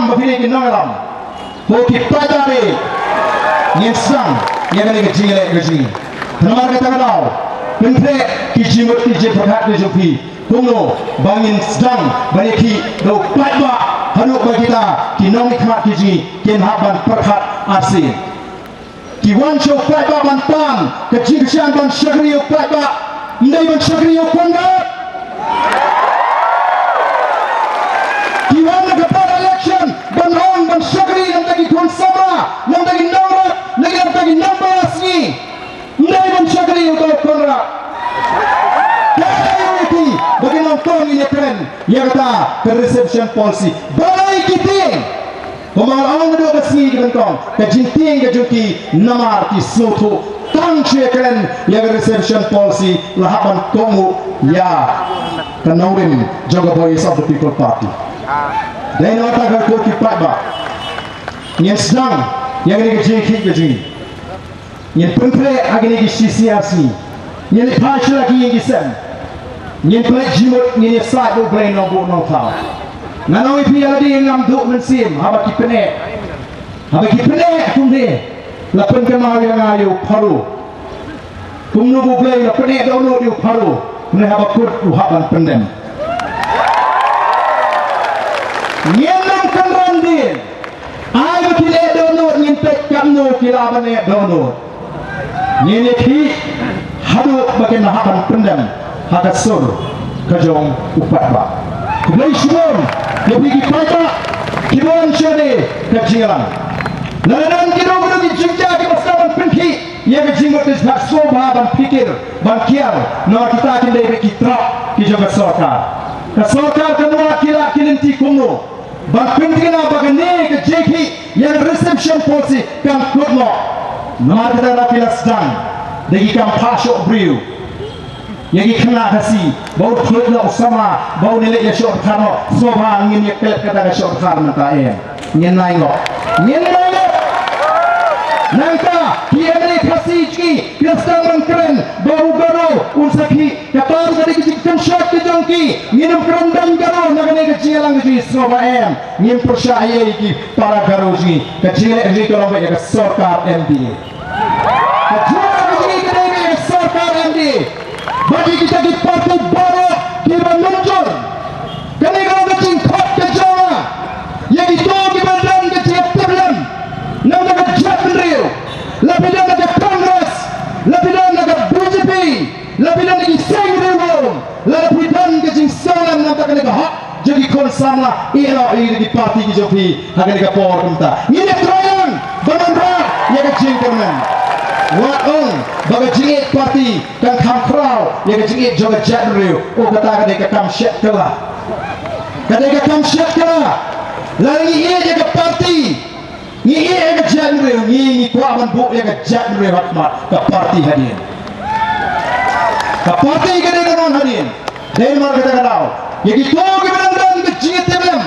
ram bapini ki nangaram ho ki pada be yen sang yen ni ke jile ke ji namar kata kadau pentre ki jimut ki je perhat ke jopi kuno bangin sedang baniki do PAITBAH hanu bagita ki nong ikmat ki ji ken haban perhat asin ki wan show PAITBAH ban pan ke ji kesian ban SHAKRI PAITBAH ndai ban SHAKRI CONRAD ki wan ke pada election ban hong ban SHAKRI nam tagi kon sama nam tagi nomor lagi nam tagi number asli ndai ban SHAKRI CONRAD bagi nonton ini keren ya kata ke reception policy balai kiting pemangal ang dua kesini ke bentong ke jinting ke juki namar ki soto tang cie keren ya ke reception policy lahapan komu ya kenaurin jaga boys of the people party dan orang tak kau ki PAITBAH yang sedang yang ini ke jiki ke jini yang pentre agini ki CCRC yang pasal lagi yang kisah yen plek jimut yen side do brain no bo no tau nanoi pi ala di ngam duk men sim haba ki pene kumde la pen ke ma yang ayu paru kumnu bo brain la pene do no yu paru ne haba kut lu haban pendem yen nam kan randin ayu ki le do no yen pek kam no ki la bane do no yen ki hadu bagen haban pendem hakat sur kajong PAITBAH kulai syukur lebih ki PAITBAH kibon syade kajilan lanan kino kudu ki jingja ki masaban pinki ya ki jinggot is nak soba ban pikir ban kial no kita kin dai ki trap ki jaga sarkar ka sarkar kanwa kila kilinti kuno ban pintina bagane ke jeki yang reception policy kan kudno no kita rakila sedang degi kan pasok briu yang kena kasih bau kulit la usama bau nilai ya syok kano soba ngin ya kelep kata ka syok kar mata ngin nai nangka kiamri kasih ki piastan keren bau garo unsaki katar dari kecil syok ke jongki minum kerendam garo nagane kecil lang ji soba ngin percaya ki para garo ji kecil ji kalau ya ke sarkar MD kecil ji kedai sarkar MD bagi kita di partai baru kita muncul kini kalau kecil kop ke Jawa yang itu kita dan kecil problem nama kecil real lebih dan ada Kongres lebih dan ada BJP lebih dan lagi SANGMA lebih dan kecil salam nama kena hak jadi konsama era ini di partai Jopi akan dikapor kita ini terang benar yang kecil kerana Waong bagai jingit parti kan kamkrau yang jingit joga jadriu oh kata kadai kam syek kala lagi ia jaga parti ni ia jaga jadriu ni kuaman bu jaga jadriu hakmat ke parti hadir ke parti kadai kanon hadir dari mar kata kadau yang itu kebenaran ke jingit tebem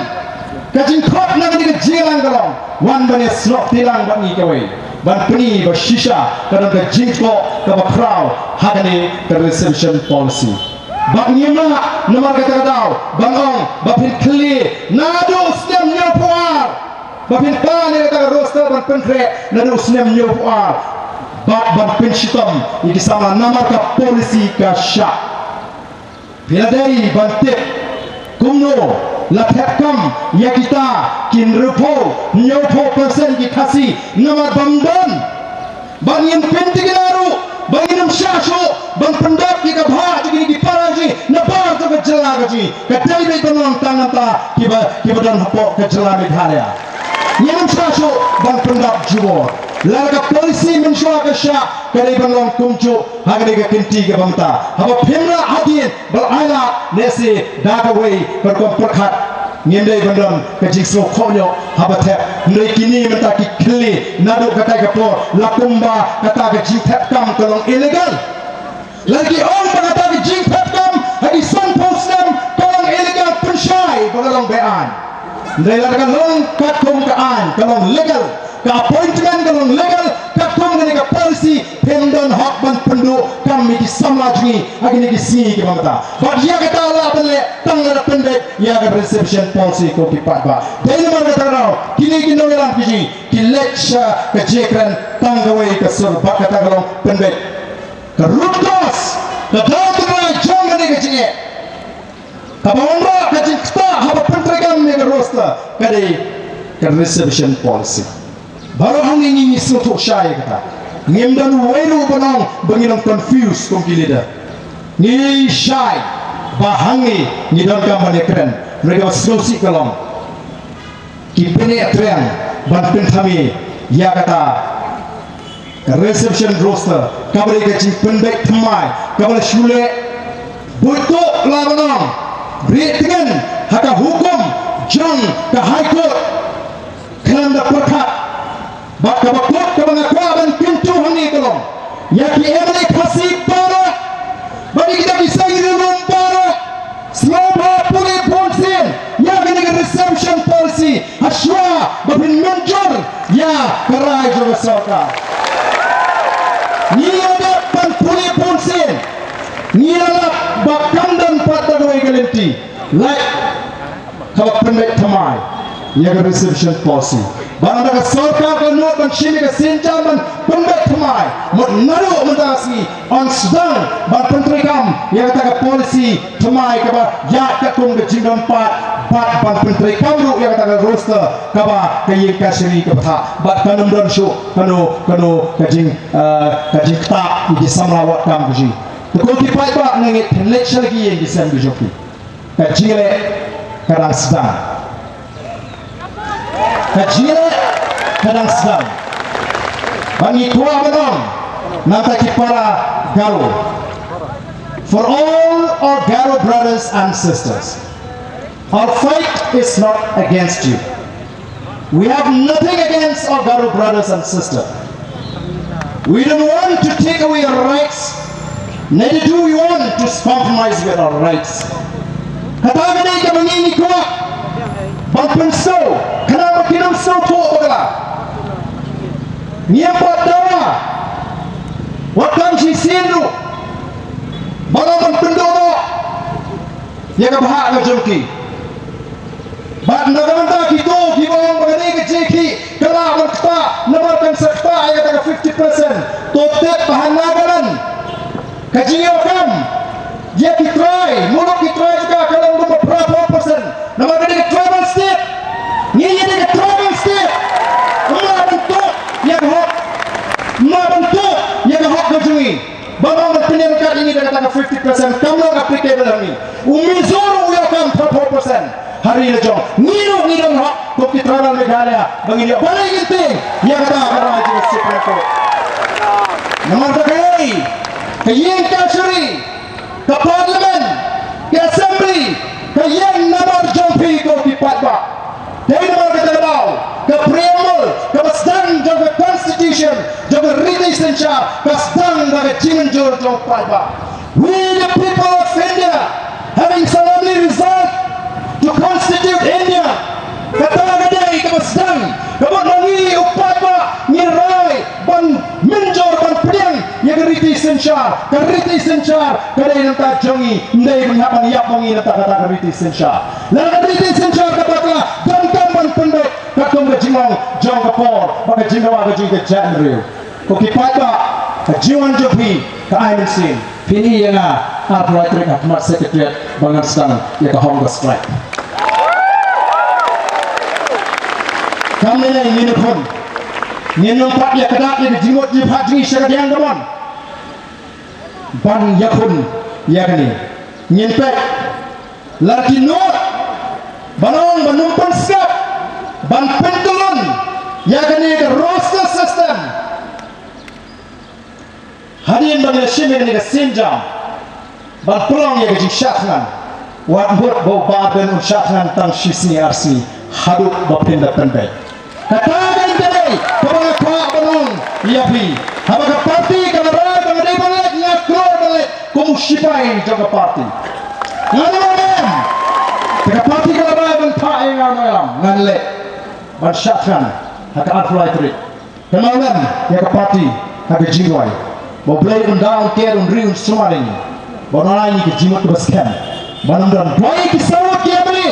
ke jingkot nak ke jilang kalong wan bani slok tilang bani kawai ban peni bersisa kadang ke jingko ke bakrau hagani ke reception policy bang nyema nomor kata tau bang ong bapin kli nado snem nyopuar bapin pan kata roster ban penkre nado snem nyopuar ban pensitom iki sama nomor ke polisi ke syak bila dari ban tip kumno la thekam ya kita kin rupo nyopo persen ki kasi nomor bamdan bangin pentiginaru bangin syasho bang pendap ki ka bha ji ki paraji na bar to jela gaji ka dai be tonon tanata ki badan hapo ka jela me dhalya yang syasho bang pendap jiwo larga polisi mensua ka sya kare bang kumchu hagre ka kinti ka bamta haba phimra adien bal aila nese daga way per kom perkhat ngindai bandon kecik so khonyo habate ndai kini menta ki kli nado kata ka por lakumba kata ka jing tap kam kolong illegal lagi on kata ka jing tap kam hadi son postam kolong illegal pensyai kolong bean ndai larga long katum ka an kolong legal ka appointment kolong legal katum ni ka policy pendon hak ban penduk kami di samajni agini di sini ke mamata but ya kata Allah bele tangga pendek ya ka reception policy ko ki PAITBAH dai man kata rao kini kino ngelam kiji ki lecture ke jekran tangga wei ke sur bak kata kalau pendek ke root cause ke dalam terai jangan ni ke jinge kabawangra ke jingta haba pentregam ni ke roster kadai ke reception policy baru hang ini suatu syai kata ngimdan welu banong banginang confused kong kilida ni syai bahangi ni dan kamane keren mereka slosi kalong kipene atrean ban pentami ya kata reception roster kabare ke jing pendek thamai kabare shule butuh labanong beritikan haka hukum jang ke high court kerana perkat baka bakut ke pengakuan pintu hani kolong yaki MLA kasih para bagi kita bisa ngirim para selama pulih ponsen ya kena reception policy aswa babin menjor ya kerai juga soka ni ada pan pulih ponsen ni ada bakam dan pada dua galenti like kalau pendek tamai ya reception policy barang dah sorkar ke not dan sini ke senjaman pendek tamai mot naru mendasi on sedang bar pentrikam yang kata polisi tamai ke bar ya ke kum ke jingdon pat ban pentrikam ru yang kata roster ke bar ke ying kasiri ke peta bat kanum don show kanu ke jing tak di samrawat kam ke jing tukul di PAITBAH ngit lecture lagi yang disem ke joki ke jile kadang sedang kajile kadang sedang bagi tua menong nanti kipara Garo for all our Garo brothers and sisters our fight is not against you we have nothing against our Garo brothers and sisters we don't want to take away your rights neither do we want to compromise with our rights kata gede ka mangini kuat bangpen so kenapa kirim so tua bagala niampat dawa wakam si sindu balaman pendodo ya ka bahak ka jumki bat naganta kito kibong bagani ke jeki kala makta nabarkan sakta ya ka 50% totet bahanagaran kajiyo kam dia kitrai muluk kitrai juga kalau untuk berapa persen nama dia travel state ni dia travel state ma bentuk yang hak kejui bang pengen kali ini dah kata 50% kamu applicable ni umizuru ya kam 40% hari ini jom ni hak kok kitrai Meghalaya bang ini paling penting yang kata orang aja Supreme Court nama dia ke yang kasuri ke parlimen, ke assembly, ke yang nama jompi ko di PAITBAH. Dari nama kita tahu, ke preamble, ke sedang jaga constitution, jaga relationship, ke sedang jaga jinjur jom PAITBAH. We the people of India, having solemnly resolved to constitute India, kata gadai ke sedang, ke menangani PAITBAH, nyirai, ban menjor, ban pedang, yang riti sensyar kadai nanti jongi ndai menghapan yap mongi nanti kata riti sensyar lalu riti sensyar kata dan kampan pendek katung ke jingong jong ke por baka jinggawa ke jing ke janril koki PAITBAH ke jiwan jopi ke aimin sin pini yang artrik Ahmad Sekretariat bangan sedang ya ke Hunger Strike kami ini pun Nyenong pak ya kedak ya jimot je pak jingi syara diang kawan ban yakun yakni nyenpek laki not banong banumpan skap ban pentulun yakni ke roster system hadian bagi syime ni ke senjam ban pulang ya ke jishatnan wat bot bau badan unshatnan tang shisni arsi hadut bapinda pendek katakan tadi kepada kuat banung iapi apakah parti kalau rakyat mengadai balik ngakur balik kumusyipain jaga parti ngalam jika parti kalau rakyat mentai ngalam nganlek bersyatkan hak arfulaitri kemalam ya ke parti Aga jingwai. Bo blai undang ker undri semua ini. Bo nolai ni ke jimut baskan. Banamdan doi ke sawat ke beli.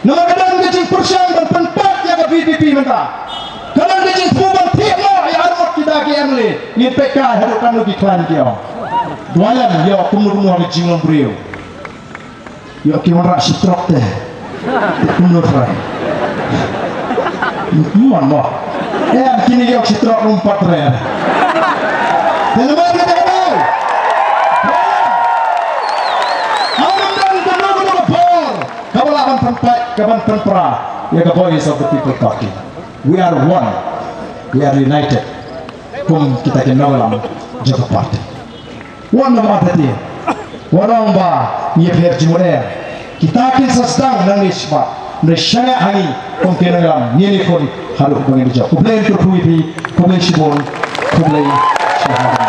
Nama kadang ke jing persiang dan penpat ya ke PPP mentah. Kadang ke jing puban tiap no ya armot kita ke MLA. Ni PK harukan lagi klan kia. Dualan ya kumur-kumur ke jinglang beriu. Ya CONRAD sitrok teh. Menurut saya. Mohon maaf. Kini dia sitrok lompat raya. Dan lepas kita tahu. Aman dan tenang bor. Kabalakan tempat, kaban tempera. Ya the voice of the people talking. We are one. We are united. Kum kita kenal dalam jaga parti. One nama tadi. Orang ba ni perjuangan kita akan sedang nangis pak nescaya hari mungkin dalam ni pun harus menjadi. Kumpulan terpuji, kumpulan sibol, kumpulan syahada.